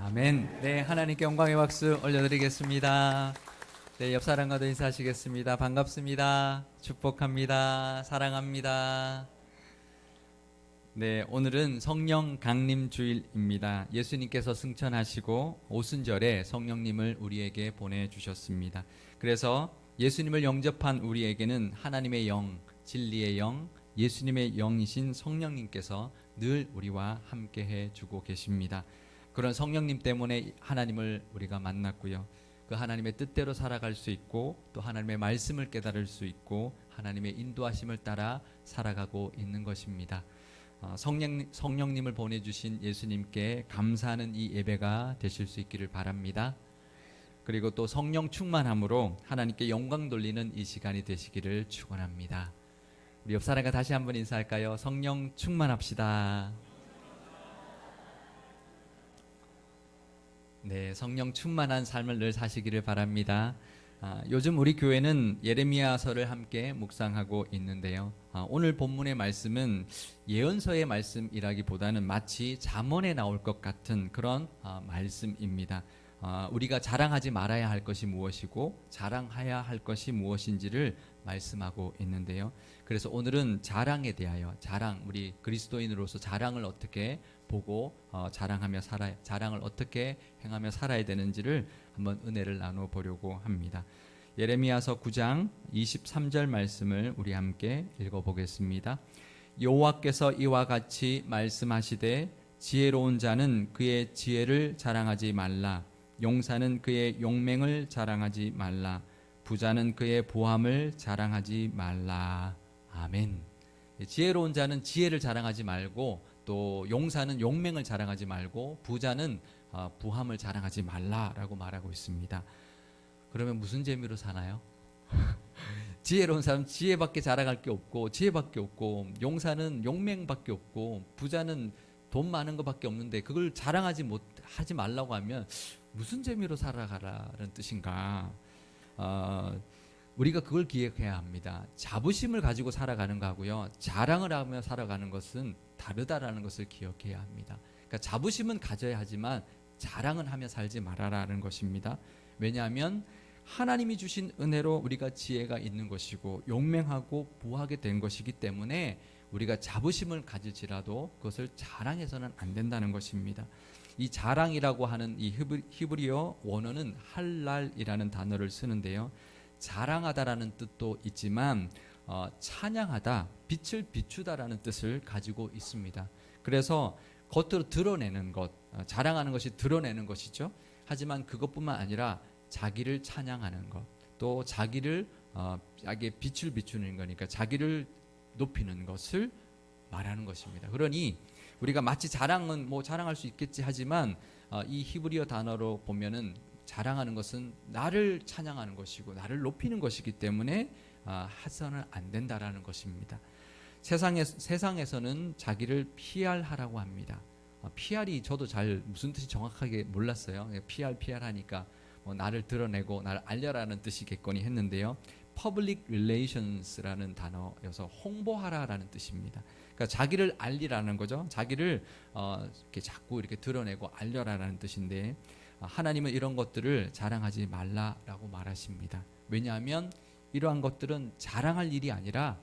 아멘. 네, 하나님께 영광의 박수 올려드리겠습니다. 네, 옆 사람과도 인사하시겠습니다. 반갑습니다. 축복합니다. 사랑합니다. 네, 오늘은 성령 강림 주일입니다. 예수님께서 승천하시고 오순절에 성령님을 우리에게 보내주셨습니다. 그래서 예수님을 영접한 우리에게는 하나님의 영, 진리의 영, 예수님의 영이신 성령님께서 늘 우리와 함께 해주고 계십니다. 그런 성령님 때문에 하나님을 우리가 만났고요. 그 하나님의 뜻대로 살아갈 수 있고 또 하나님의 말씀을 깨달을 수 있고 하나님의 인도하심을 따라 살아가고 있는 것입니다. 성령님을 보내주신 예수님께 감사하는 이 예배가 되실 수 있기를 바랍니다. 그리고 또 성령 충만함으로 하나님께 영광 돌리는 이 시간이 되시기를 축원합니다. 우리 옆 사람과 다시 한번 인사할까요? 성령 충만합시다. 네, 성령 충만한 삶을 늘 사시기를 바랍니다. 요즘 우리 교회는 예레미야서를 함께 묵상하고 있는데요. 오늘 본문의 말씀은 예언서의 말씀이라기보다는 마치 잠언에 나올 것 같은 그런 말씀입니다. 우리가 자랑하지 말아야 할 것이 무엇이고 자랑해야 할 것이 무엇인지를 말씀하고 있는데요. 그래서 오늘은 자랑에 대하여 우리 그리스도인으로서 자랑을 어떻게 보고 자랑을 어떻게 행하며 살아야 되는지를 한번 은혜를 나누어 보려고 합니다. 예레미야서 9장 23절 말씀을 우리 함께 읽어보겠습니다. 여호와께서 이와 같이 말씀하시되 지혜로운 자는 그의 지혜를 자랑하지 말라. 용사는 그의 용맹을 자랑하지 말라. 부자는 그의 보함을 자랑하지 말라. 아멘. 지혜로운 자는 지혜를 자랑하지 말고 또 용사는 용맹을 자랑하지 말고 부자는 부함을 자랑하지 말라라고 말하고 있습니다. 그러면 무슨 재미로 사나요? 지혜로운 사람 지혜밖에 자랑할 게 없고 지혜밖에 없고 용사는 용맹밖에 없고 부자는 돈 많은 것밖에 없는데 그걸 하지 말라고 하면 무슨 재미로 살아가라는 뜻인가? 우리가 그걸 기억해야 합니다. 자부심을 가지고 살아가는 거하고요, 자랑을 하며 살아가는 것은 다르다라는 것을 기억해야 합니다. 그러니까 자부심은 가져야 하지만 자랑은 하며 살지 말아라는 것입니다. 왜냐하면 하나님이 주신 은혜로 우리가 지혜가 있는 것이고 용맹하고 부하게 된 것이기 때문에 우리가 자부심을 가질지라도 그것을 자랑해서는 안 된다는 것입니다. 이 자랑이라고 하는 이 히브리어 원어는 할랄이라는 단어를 쓰는데요. 자랑하다라는 뜻도 있지만 찬양하다, 빛을 비추다라는 뜻을 가지고 있습니다. 그래서 겉으로 드러내는 것, 자랑하는 것이 드러내는 것이죠. 하지만 그것뿐만 아니라 자기를 찬양하는 것, 또 자기의 빛을 비추는 거니까 자기를 높이는 것을 말하는 것입니다. 그러니 우리가 마치 자랑은 자랑할 수 있겠지 하지만 이 히브리어 단어로 보면은 자랑하는 것은 나를 찬양하는 것이고 나를 높이는 것이기 때문에 해서는 안 된다라는 것입니다. 세상에서는 자기를 PR하라고 합니다. PR이 저도 잘 무슨 뜻이 정확하게 몰랐어요. PR 하니까 나를 드러내고 나를 알려라는 뜻이겠거니 했는데요. Public Relations라는 단어여서 홍보하라라는 뜻입니다. 그러니까 자기를 알리라는 거죠. 자기를 이렇게 자꾸 이렇게 드러내고 알려라라는 뜻인데 하나님은 이런 것들을 자랑하지 말라라고 말하십니다. 왜냐하면 이러한 것들은 자랑할 일이 아니라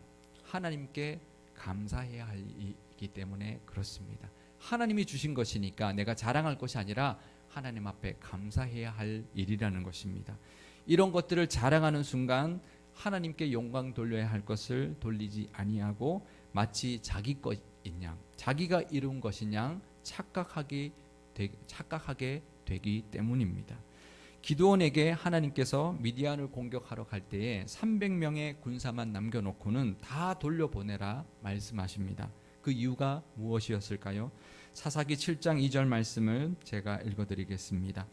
하나님께 감사해야 할 일이기 때문에 그렇습니다. 하나님이 주신 것이니까 내가 자랑할 것이 아니라 하나님 앞에 감사해야 할 일이라는 것입니다. 이런 것들을 자랑하는 순간 하나님께 영광 돌려야 할 것을 돌리지 아니하고 마치 자기 것인 양, 자기가 이룬 것인 양 착각하게 되기 때문입니다. 기드온에게 하나님께서 미디안을 공격하러 갈 때에 300명의 군사만 남겨놓고는 다 돌려보내라 말씀하십니다. 그 이유가 무엇이었을까요? 사사기 7장 2절 말씀을 제가 읽어드리겠습니다.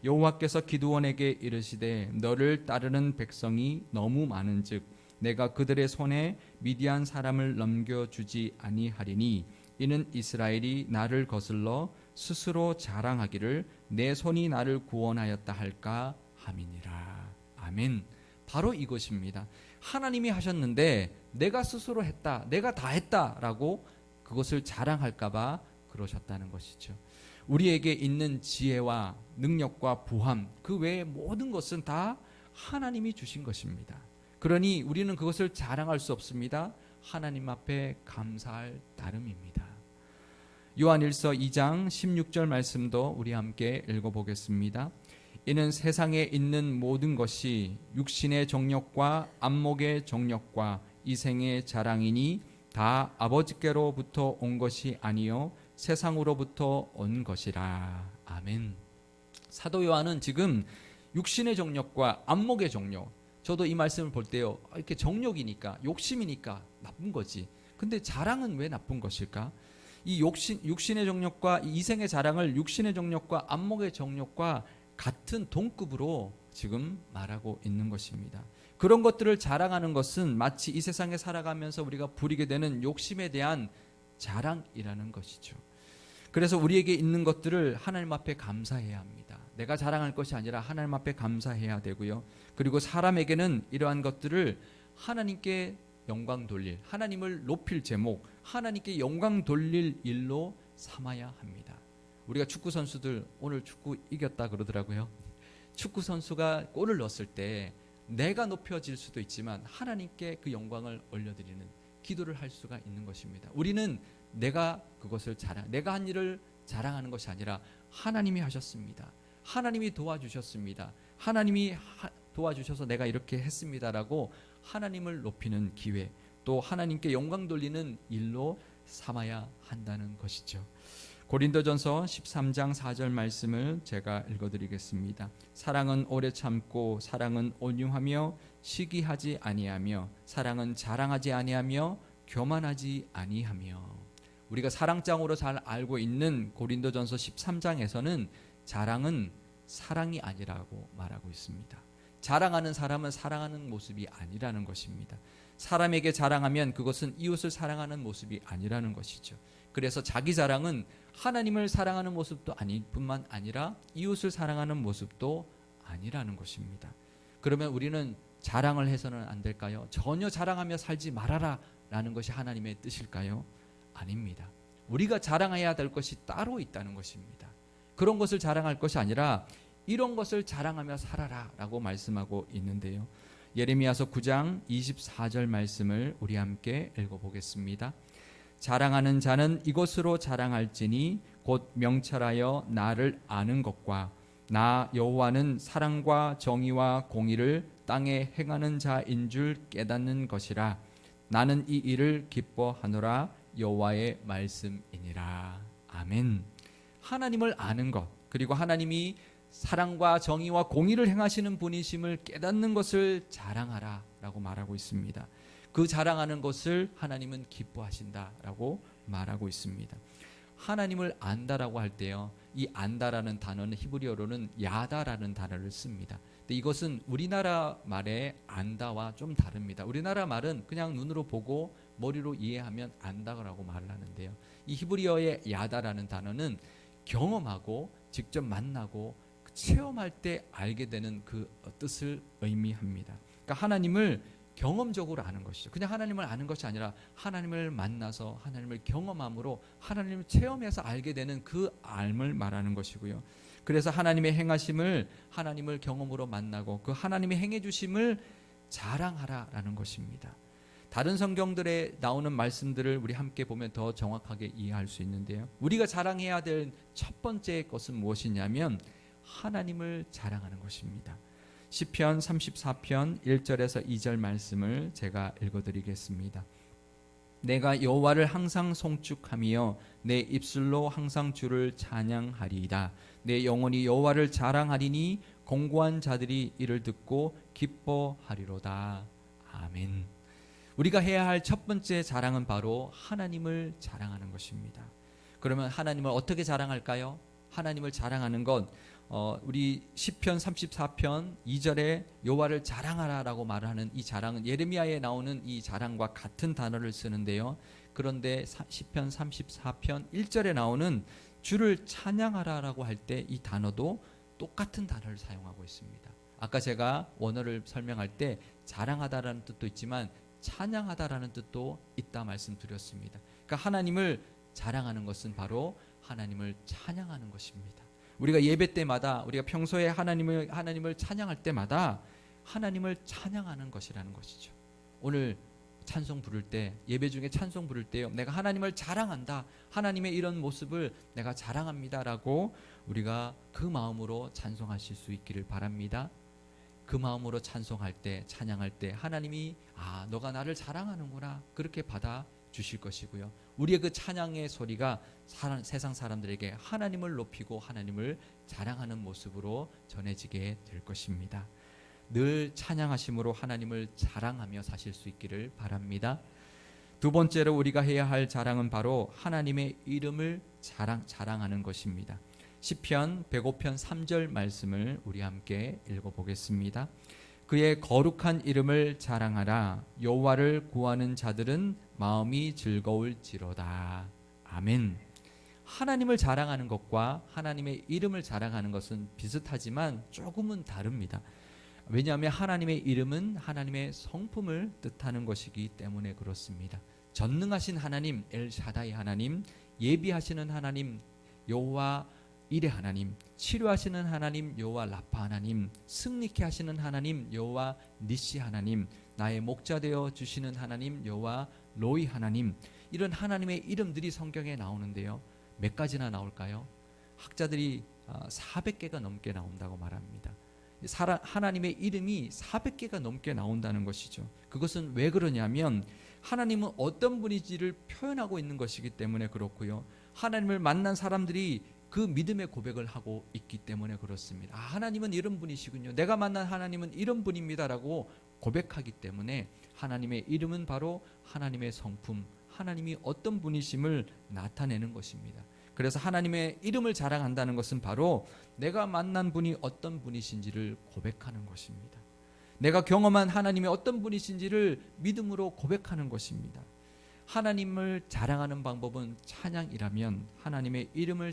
여호와께서 기드온에게 이르시되 너를 따르는 백성이 너무 많은즉 내가 그들의 손에 미디안 사람을 넘겨주지 아니하리니 이는 이스라엘이 나를 거슬러 스스로 자랑하기를 내 손이 나를 구원하였다 할까 함이니라. 아멘. 바로 이것입니다. 하나님이 하셨는데 내가 스스로 했다, 내가 다 했다라고 그것을 자랑할까 봐 그러셨다는 것이죠. 우리에게 있는 지혜와 능력과 부함, 그 외의 모든 것은 다 하나님이 주신 것입니다. 그러니 우리는 그것을 자랑할 수 없습니다. 하나님 앞에 감사할 따름입니다. 요한일서 2장 16절 말씀도 우리 함께 읽어보겠습니다. 이는 세상에 있는 모든 것이 육신의 정욕과 안목의 정욕과 이생의 자랑이니 다 아버지께로부터 온 것이 아니요 세상으로부터 온 것이라. 아멘. 사도 요한은 지금 육신의 정욕과 안목의 정욕, 저도 이 말씀을 볼 때요, 이렇게 정욕이니까 욕심이니까 나쁜 거지. 근데 자랑은 왜 나쁜 것일까? 이 육신의 정욕과 이 이생의 자랑을 육신의 정욕과 안목의 정욕과 같은 동급으로 지금 말하고 있는 것입니다. 그런 것들을 자랑하는 것은 마치 이 세상에 살아가면서 우리가 부리게 되는 욕심에 대한 자랑이라는 것이죠. 그래서 우리에게 있는 것들을 하나님 앞에 감사해야 합니다. 내가 자랑할 것이 아니라 하나님 앞에 감사해야 되고요. 그리고 사람에게는 이러한 것들을 하나님께 영광 돌릴, 하나님을 높일 제목, 하나님께 영광 돌릴 일로 삼아야 합니다. 우리가 축구 선수들 오늘 축구 이겼다 그러더라고요. 축구 선수가 골을 넣었을 때 내가 높여질 수도 있지만 하나님께 그 영광을 올려드리는 기도를 할 수가 있는 것입니다. 우리는 내가 그것을 내가 한 일을 자랑하는 것이 아니라 하나님이 하셨습니다. 하나님이 도와주셨습니다. 하나님이 도와주셔서 내가 이렇게 했습니다라고 하나님을 높이는 기회, 또 하나님께 영광 돌리는 일로 삼아야 한다는 것이죠. 고린도전서 13장 4절 말씀을 제가 읽어드리겠습니다. 사랑은 오래 참고 사랑은 온유하며 시기하지 아니하며 사랑은 자랑하지 아니하며 교만하지 아니하며. 우리가 사랑장으로 잘 알고 있는 고린도전서 13장에서는 자랑은 사랑이 아니라고 말하고 있습니다. 자랑하는 사람은 사랑하는 모습이 아니라는 것입니다. 사람에게 자랑하면 그것은 이웃을 사랑하는 모습이 아니라는 것이죠. 그래서 자기 자랑은 하나님을 사랑하는 모습도 아닐 뿐만 아니라 이웃을 사랑하는 모습도 아니라는 것입니다. 그러면 우리는 자랑을 해서는 안 될까요? 전혀 자랑하며 살지 말아라 라는 것이 하나님의 뜻일까요? 아닙니다. 우리가 자랑해야 될 것이 따로 있다는 것입니다. 그런 것을 자랑할 것이 아니라 이런 것을 자랑하며 살아라 라고 말씀하고 있는데요. 예레미야서 9장 24절 말씀을 우리 함께 읽어보겠습니다. 자랑하는 자는 이것으로 자랑할지니 곧 명철하여 나를 아는 것과 나 여호와는 사랑과 정의와 공의를 땅에 행하는 자인 줄 깨닫는 것이라. 나는 이 일을 기뻐하노라. 여호와의 말씀이니라. 아멘. 하나님을 아는 것, 그리고 하나님이 사랑과 정의와 공의를 행하시는 분이심을 깨닫는 것을 자랑하라 라고 말하고 있습니다. 그 자랑하는 것을 하나님은 기뻐하신다라고 말하고 있습니다. 하나님을 안다라고 할 때요, 이 안다라는 단어는 히브리어로는 야다라는 단어를 씁니다. 근데 이것은 우리나라 말의 안다와 좀 다릅니다. 우리나라 말은 그냥 눈으로 보고 머리로 이해하면 안다라고 말을 하는데요, 이 히브리어의 야다라는 단어는 경험하고 직접 만나고 체험할 때 알게 되는 그 뜻을 의미합니다. 그러니까 하나님을 경험적으로 아는 것이죠. 그냥 하나님을 아는 것이 아니라 하나님을 만나서 하나님을 경험함으로 하나님을 체험해서 알게 되는 그 알을 말하는 것이고요. 그래서 하나님의 행하심을 하나님을 경험으로 만나고 그 하나님의 행해 주심을 자랑하라라는 것입니다. 다른 성경들에 나오는 말씀들을 우리 함께 보면 더 정확하게 이해할 수 있는데요, 우리가 자랑해야 될 첫 번째 것은 무엇이냐면 하나님을 자랑하는 것입니다. 시편 34편 1절에서 2절 말씀을 제가 읽어드리겠습니다. 내가 여호와를 항상 송축하며 내 입술로 항상 주를 찬양하리이다. 내 영혼이 여호와를 자랑하리니 공고한 자들이 이를 듣고 기뻐하리로다. 아멘. 우리가 해야 할 첫 번째 자랑은 바로 하나님을 자랑하는 것입니다. 그러면 하나님을 어떻게 자랑할까요? 하나님을 자랑하는 것, 우리 시편 34편 2절에 여호와를 자랑하라라고 말하는 이 자랑은 예레미야에 나오는 이 자랑과 같은 단어를 쓰는데요, 그런데 시편 34편 1절에 나오는 주를 찬양하라라고 할 때 이 단어도 똑같은 단어를 사용하고 있습니다. 아까 제가 원어를 설명할 때 자랑하다라는 뜻도 있지만 찬양하다라는 뜻도 있다 말씀드렸습니다. 그러니까 하나님을 자랑하는 것은 바로 하나님을 찬양하는 것입니다. 우리가 예배 때마다, 우리가 평소에 하나님을 찬양할 때마다 하나님을 찬양하는 것이라는 것이죠. 오늘 찬송 부를 때, 예배 중에 찬송 부를 때요, 내가 하나님을 자랑한다, 하나님의 이런 모습을 내가 자랑합니다라고 우리가 그 마음으로 찬송하실 수 있기를 바랍니다. 그 마음으로 찬송할 때, 찬양할 때 하나님이 너가 나를 자랑하는구나, 그렇게 받아 주실 것이고요. 우리의 그 찬양의 소리가 세상 사람들에게 하나님을 높이고 하나님을 자랑하는 모습으로 전해지게 될 것입니다. 늘 찬양하심으로 하나님을 자랑하며 사실 수 있기를 바랍니다. 두 번째로 우리가 해야 할 자랑은 바로 하나님의 이름을 자랑하는 것입니다. 시편 105편 3절 말씀을 우리 함께 읽어보겠습니다. 그의 거룩한 이름을 자랑하라. 여호와를 구하는 자들은 마음이 즐거울지로다. 아멘. 하나님을 자랑하는 것과 하나님의 이름을 자랑하는 것은 비슷하지만 조금은 다릅니다. 왜냐하면 하나님의 이름은 하나님의 성품을 뜻하는 것이기 때문에 그렇습니다. 전능하신 하나님 엘샤다이 하나님, 예비하시는 하나님 여호와 이레 하나님, 치료하시는 하나님 여호와 라파 하나님, 승리케 하시는 하나님 여호와 니시 하나님, 나의 목자 되어 주시는 하나님 여호와 로이 하나님, 이런 하나님의 이름들이 성경에 나오는데요. 몇 가지나 나올까요? 학자들이 400개가 넘게 나온다고 말합니다. 하나님의 이름이 400개가 넘게 나온다는 것이죠. 그것은 왜 그러냐면 하나님은 어떤 분인지를 표현하고 있는 것이기 때문에 그렇고요. 하나님을 만난 사람들이 그 믿음의 고백을 하고 있기 때문에 그렇습니다. 하나님은 이런 분이시군요. 내가 만난 하나님은 이런 분입니다라고 고백하기 때문에 하나님의 이름은 바로 하나님의 성품, 하나님이 어떤 분이심을 나타내는 것입니다. 그래서 하나님의 이름을 자랑한다는 것은 바로 내가 만난 분이 어떤 분이신지를 고백하는 것입니다. 내가 경험한 하나님이 어떤 분이신지를 믿음으로 고백하는 것입니다. 하나님을 자랑하는 방법은 찬양이라면 하나님의 이름을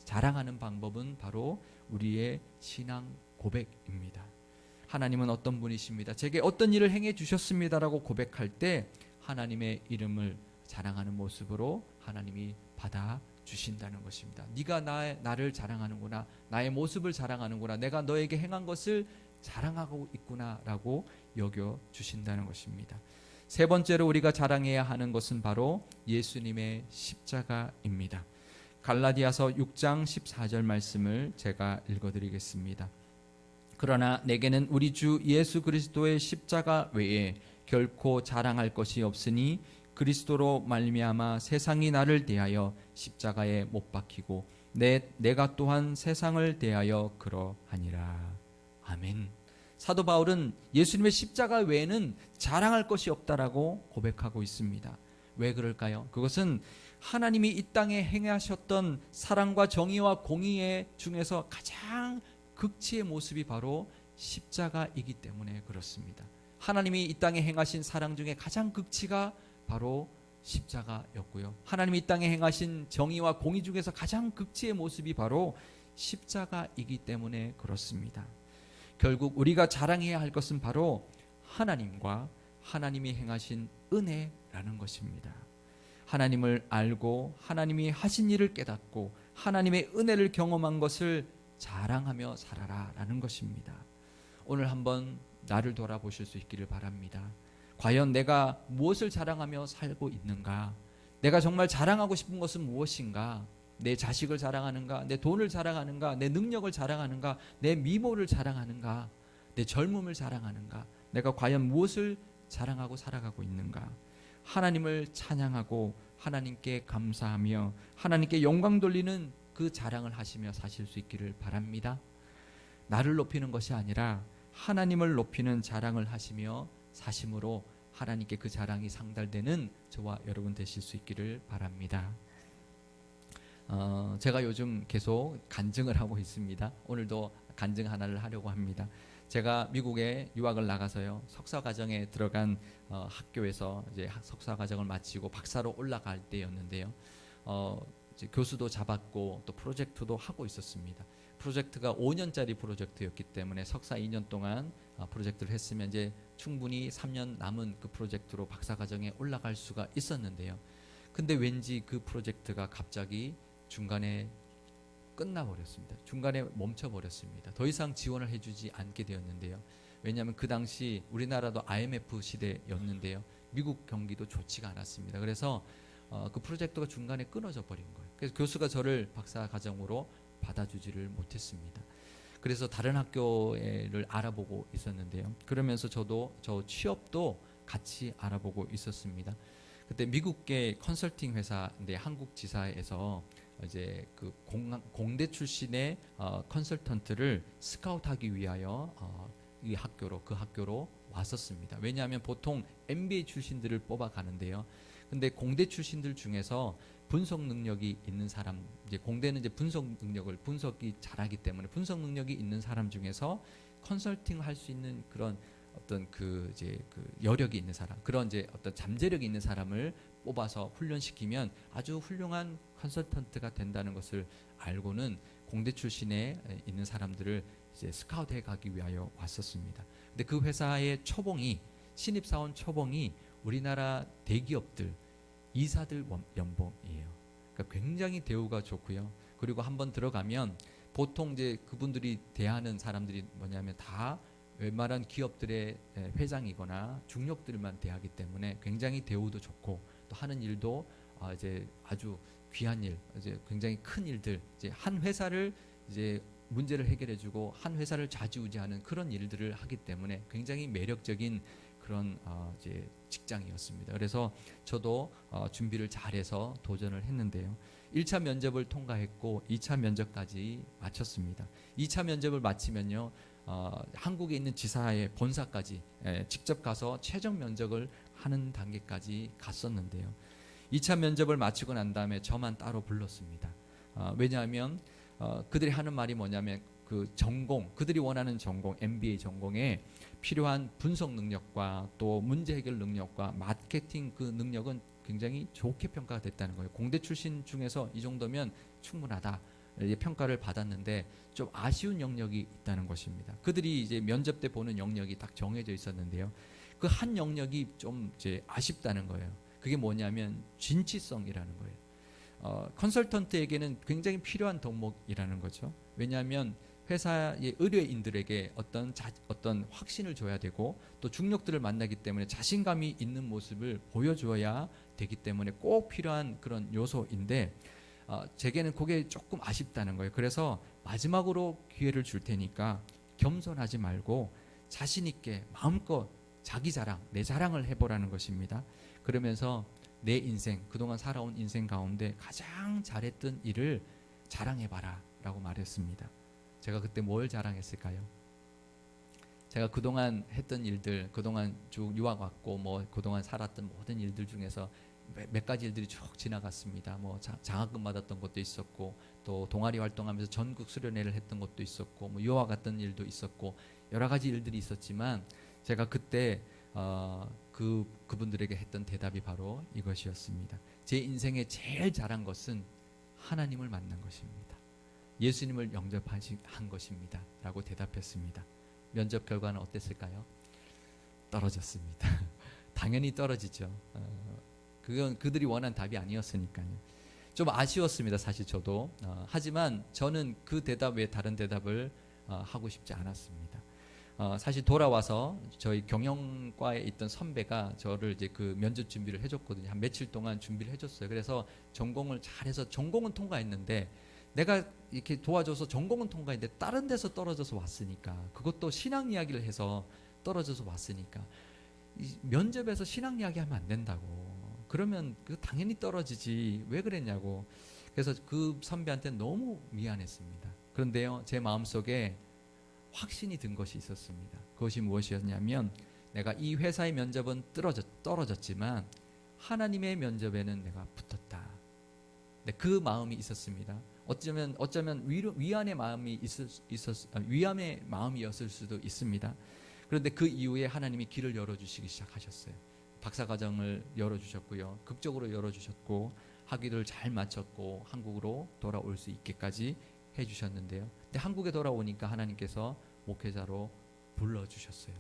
자랑하는 방법은 바로 우리의 신앙 고백입니다. 하나님은 어떤 분이십니다. 제게 어떤 일을 행해 주셨습니다라고 고백할 때 하나님의 이름을 자랑하는 모습으로 하나님이 받아 주신다는 것입니다. 네가 나를 자랑하는구나, 나의 모습을 자랑하는구나, 내가 너에게 행한 것을 자랑하고 있구나라고 여겨 주신다는 것입니다. 세 번째로 우리가 자랑해야 하는 것은 바로 예수님의 십자가입니다. 갈라디아서 6장 14절 말씀을 제가 읽어드리겠습니다. 그러나 내게는 우리 주 예수 그리스도의 십자가 외에 결코 자랑할 것이 없으니 그리스도로 말미암아 세상이 나를 대하여 십자가에 못 박히고 내가 또한 세상을 대하여 그러하니라. 아멘. 사도 바울은 예수님의 십자가 외에는 자랑할 것이 없다라고 고백하고 있습니다. 왜 그럴까요? 그것은 하나님이 이 땅에 행하셨던 사랑과 정의와 공의 중에서 가장 극치의 모습이 바로 십자가이기 때문에 그렇습니다. 하나님이 이 땅에 행하신 사랑 중에 가장 극치가 바로 십자가였고요. 하나님이 이 땅에 행하신 정의와 공의 중에서 가장 극치의 모습이 바로 십자가이기 때문에 그렇습니다. 결국 우리가 자랑해야 할 것은 바로 하나님과 하나님이 행하신 은혜라는 것입니다. 하나님을 알고 하나님이 하신 일을 깨닫고 하나님의 은혜를 경험한 것을 자랑하며 살아라라는 것입니다. 오늘 한번 나를 돌아보실 수 있기를 바랍니다. 과연 내가 무엇을 자랑하며 살고 있는가? 내가 정말 자랑하고 싶은 것은 무엇인가? 내 자식을 자랑하는가? 내 돈을 자랑하는가? 내 능력을 자랑하는가? 내 미모를 자랑하는가? 내 젊음을 자랑하는가? 내가 과연 무엇을 자랑하고 살아가고 있는가? 하나님을 찬양하고 하나님께 감사하며 하나님께 영광 돌리는 그 자랑을 하시며 사실 수 있기를 바랍니다. 나를 높이는 것이 아니라 하나님을 높이는 자랑을 하시며 사심으로 하나님께 그 자랑이 상달되는 저와 여러분 되실 수 있기를 바랍니다. 제가 요즘 계속 간증을 하고 있습니다. 오늘도 간증 하나를 하려고 합니다. 제가 미국에 유학을 나가서요, 석사 과정에 들어간 학교에서 이제 석사 과정을 마치고 박사로 올라갈 때였는데요. 이제 교수도 잡았고 또 프로젝트도 하고 있었습니다. 프로젝트가 5년짜리 프로젝트였기 때문에 석사 2년 동안 프로젝트를 했으면 이제 충분히 3년 남은 그 프로젝트로 박사 과정에 올라갈 수가 있었는데요. 근데 왠지 그 프로젝트가 갑자기 중간에 끝나버렸습니다. 중간에 멈춰버렸습니다. 더 이상 지원을 해주지 않게 되었는데요. 왜냐하면 그 당시 우리나라도 IMF 시대였는데요. 미국 경기도 좋지가 않았습니다. 그래서 그 프로젝트가 중간에 끊어져 버린 거예요. 그래서 교수가 저를 박사 과정으로 받아주지를 못했습니다. 그래서 다른 학교를 알아보고 있었는데요. 그러면서 저도 저 취업도 같이 알아보고 있었습니다. 그때 미국계 컨설팅 회사인데 한국 지사에서 이제 그 공대 출신의 컨설턴트를 스카우트하기 위하여 이 학교로 그 학교로 왔었습니다. 왜냐하면 보통 MBA 출신들을 뽑아가는데요. 근데 공대 출신들 중에서 분석 능력이 있는 사람, 이제 공대는 이제 분석 능력을 분석이 잘하기 때문에 분석 능력이 있는 사람 중에서 컨설팅을 할 수 있는 그런 어떤 그 이제 그 여력이 있는 사람, 그런 이제 어떤 잠재력이 있는 사람을 뽑아서 훈련시키면 아주 훌륭한 컨설턴트가 된다는 것을 알고는 공대 출신에 있는 사람들을 이제 스카우트해 가기 위하여 왔었습니다. 근데 그 회사의 초봉이 신입사원 초봉이 우리나라 대기업들 이사들 연봉이에요. 그러니까 굉장히 대우가 좋고요. 그리고 한번 들어가면 보통 이제 그분들이 대하는 사람들이 뭐냐면 다 웬만한 기업들의 회장이거나 중역들만 대하기 때문에 굉장히 대우도 좋고 또 하는 일도 이제 아주 귀한 일, 이제 굉장히 큰 일들, 이제 한 회사를 이제 문제를 해결해주고 한 회사를 좌지우지하는 그런 일들을 하기 때문에 굉장히 매력적인 그런 이제 직장이었습니다. 그래서 저도 준비를 잘해서 도전을 했는데요. 1차 면접을 통과했고 2차 면접까지 마쳤습니다. 2차 면접을 마치면요. 한국에 있는 지사의 본사까지 직접 가서 최종 면접을 하는 단계까지 갔었는데요. 2차 면접을 마치고 난 다음에 저만 따로 불렀습니다. 왜냐하면 그들이 하는 말이 뭐냐면 그 전공, 그들이 원하는 전공, MBA 전공에 필요한 분석 능력과 또 문제 해결 능력과 마케팅 그 능력은 굉장히 좋게 평가가 됐다는 거예요. 공대 출신 중에서 이 정도면 충분하다 평가를 받았는데 좀 아쉬운 영역이 있다는 것입니다. 그들이 이제 면접 때 보는 영역이 딱 정해져 있었는데요. 그 한 영역이 좀 이제 아쉽다는 거예요. 그게 뭐냐면 진취성이라는 거예요. 컨설턴트에게는 굉장히 필요한 덕목이라는 거죠. 왜냐하면 회사의 의뢰인들에게 어떤 확신을 줘야 되고 또 중력들을 만나기 때문에 자신감이 있는 모습을 보여줘야 되기 때문에 꼭 필요한 그런 요소인데 제게는 그게 조금 아쉽다는 거예요. 그래서 마지막으로 기회를 줄 테니까 겸손하지 말고 자신 있게 마음껏 자기 자랑, 내 자랑을 해보라는 것입니다. 그러면서 내 인생, 그동안 살아온 인생 가운데 가장 잘했던 일을 자랑해봐라 라고 말했습니다. 제가 그때 뭘 자랑했을까요? 제가 그동안 했던 일들, 그동안 쭉 유학 왔고 뭐 그동안 살았던 모든 일들 중에서 몇 가지 일들이 쭉 지나갔습니다. 뭐 장학금 받았던 것도 있었고 또 동아리 활동하면서 전국 수련회를 했던 것도 있었고 뭐 유학 갔던 일도 있었고 여러 가지 일들이 있었지만 제가 그때 그분들에게 했던 대답이 바로 이것이었습니다. 제 인생에 제일 잘한 것은 하나님을 만난 것입니다. 예수님을 영접한 것입니다. 라고 대답했습니다. 면접 결과는 어땠을까요? 떨어졌습니다. 당연히 떨어지죠. 그건 그들이 원한 답이 아니었으니까요. 좀 아쉬웠습니다. 사실 저도. 하지만 저는 그 대답 외에 다른 대답을 하고 싶지 않았습니다. 사실 돌아와서 저희 경영과에 있던 선배가 저를 이제 그 면접 준비를 해줬거든요. 한 며칠 동안 준비를 해줬어요. 그래서 전공을 잘해서 전공은 통과했는데 내가 이렇게 도와줘서 전공은 통과했는데 다른 데서 떨어져서 왔으니까 그것도 신앙 이야기를 해서 떨어져서 왔으니까 면접에서 신앙 이야기하면 안 된다고. 그러면 그 당연히 떨어지지 왜 그랬냐고. 그래서 그 선배한테 너무 미안했습니다. 그런데요, 제 마음속에 확신이 든 것이 있었습니다. 그것이 무엇이었냐면 내가 이 회사의 면접은 떨어졌지만 하나님의 면접에는 내가 붙었다. 네, 그 마음이 있었습니다. 어쩌면 위안의 마음이 위안의 마음이었을 수도 있습니다. 그런데 그 이후에 하나님이 길을 열어주시기 시작하셨어요. 박사과정을 열어주셨고요. 극적으로 열어주셨고 학위를 잘 마쳤고 한국으로 돌아올 수 있게까지 해주셨는데요. 근데 한국에 돌아오니까 하나님께서 목회자로 불러주셨어요.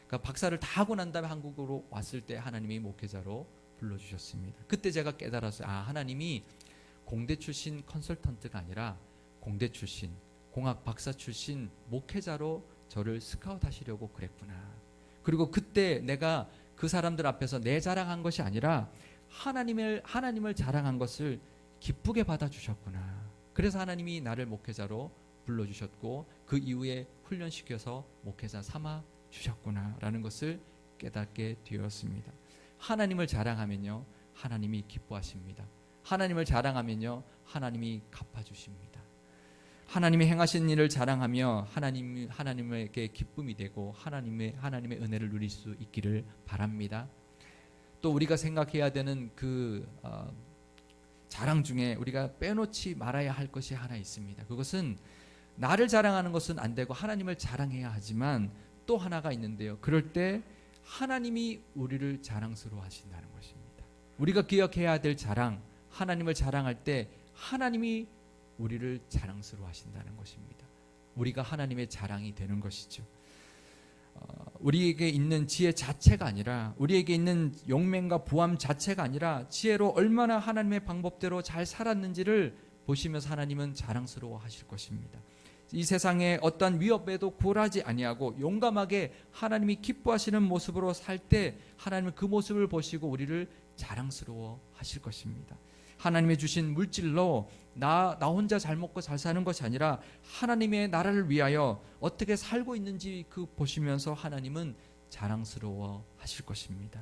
그러니까 박사를 다 하고 난 다음에 한국으로 왔을 때 하나님이 목회자로 불러주셨습니다. 그때 제가 깨달았어요. 하나님이 공대 출신 컨설턴트가 아니라 공대 출신, 공학 박사 출신 목회자로 저를 스카웃 하시려고 그랬구나. 그리고 그때 내가 그 사람들 앞에서 내 자랑한 것이 아니라 하나님을 자랑한 것을 기쁘게 받아주셨구나. 그래서 하나님이 나를 목회자로 불러주셨고 그 이후에 훈련시켜서 목회자 삼아 주셨구나라는 것을 깨닫게 되었습니다. 하나님을 자랑하면요, 하나님이 기뻐하십니다. 하나님을 자랑하면요, 하나님이 갚아주십니다. 하나님이 행하신 일을 자랑하며 하나님에게 기쁨이 되고 하나님의 은혜를 누릴 수 있기를 바랍니다. 또 우리가 생각해야 되는 그 자랑 중에 우리가 빼놓지 말아야 할 것이 하나 있습니다. 그것은 나를 자랑하는 것은 안 되고 하나님을 자랑해야 하지만 또 하나가 있는데요. 그럴 때 하나님이 우리를 자랑스러워 하신다는 것입니다. 우리가 기억해야 될 자랑, 하나님을 자랑할 때 하나님이 우리를 자랑스러워 하신다는 것입니다. 우리가 하나님의 자랑이 되는 것이죠. 우리에게 있는 지혜 자체가 아니라, 우리에게 있는 용맹과 부함 자체가 아니라 지혜로 얼마나 하나님의 방법대로 잘 살았는지를 보시면서 하나님은 자랑스러워 하실 것입니다. 이 세상에 어떤 위협에도 굴하지 아니하고 용감하게 하나님이 기뻐하시는 모습으로 살 때 하나님은 그 모습을 보시고 우리를 자랑스러워 하실 것입니다. 하나님이 주신 물질로 나 혼자 잘 먹고 잘 사는 것이 아니라 하나님의 나라를 위하여 어떻게 살고 있는지 그 보시면서 하나님은 자랑스러워 하실 것입니다.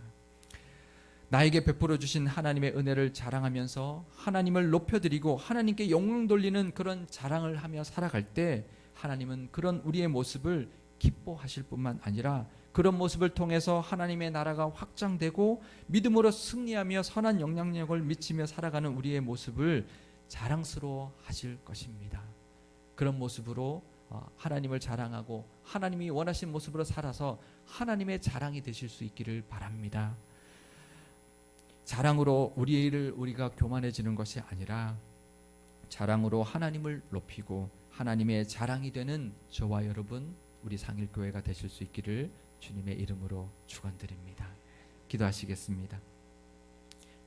나에게 베풀어 주신 하나님의 은혜를 자랑하면서 하나님을 높여드리고 하나님께 영광 돌리는 그런 자랑을 하며 살아갈 때 하나님은 그런 우리의 모습을 기뻐하실 뿐만 아니라 그런 모습을 통해서 하나님의 나라가 확장되고 믿음으로 승리하며 선한 영향력을 미치며 살아가는 우리의 모습을 자랑스러워 하실 것입니다. 그런 모습으로 하나님을 자랑하고 하나님이 원하신 모습으로 살아서 하나님의 자랑이 되실 수 있기를 바랍니다. 자랑으로 우리가 교만해지는 것이 아니라 자랑으로 하나님을 높이고 하나님의 자랑이 되는 저와 여러분, 우리 상일교회가 되실 수 있기를 주님의 이름으로 축원드립니다. 기도하시겠습니다.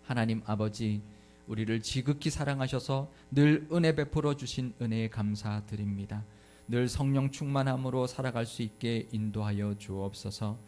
하나님 아버지, 우리를 지극히 사랑하셔서 늘 은혜 베풀어 주신 은혜에 감사드립니다. 늘 성령 충만함으로 살아갈 수 있게 인도하여 주옵소서.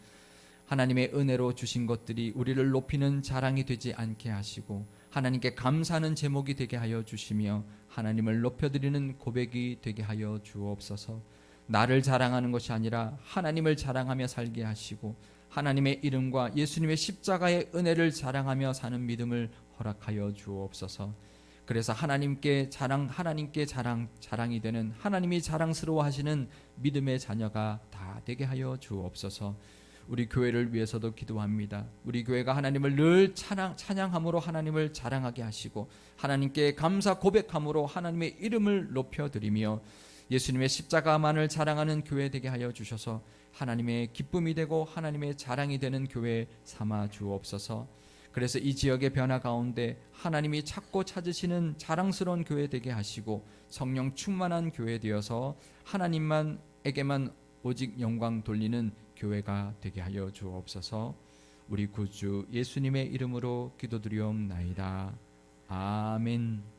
하나님의 은혜로 주신 것들이 우리를 높이는 자랑이 되지 않게 하시고 하나님께 감사하는 제목이 되게 하여 주시며 하나님을 높여드리는 고백이 되게 하여 주옵소서. 나를 자랑하는 것이 아니라 하나님을 자랑하며 살게 하시고 하나님의 이름과 예수님의 십자가의 은혜를 자랑하며 사는 믿음을 허락하여 주옵소서. 그래서 하나님께 자랑이 되는, 하나님이 자랑스러워 하시는 믿음의 자녀가 다 되게 하여 주옵소서. 우리 교회를 위해서도 기도합니다. 우리 교회가 하나님을 늘 찬양함으로 하나님을 자랑하게 하시고 하나님께 감사 고백함으로 하나님의 이름을 높여드리며 예수님의 십자가만을 자랑하는 교회 되게 하여 주셔서 하나님의 기쁨이 되고 하나님의 자랑이 되는 교회 삼아 주옵소서. 그래서 이 지역의 변화 가운데 하나님이 찾고 찾으시는 자랑스러운 교회 되게 하시고 성령 충만한 교회 되어서 하나님에게만 오직 영광 돌리는 교회가 되게 하여 주옵소서. 우리 구주 예수님의 이름으로 기도드리옵나이다. 아멘.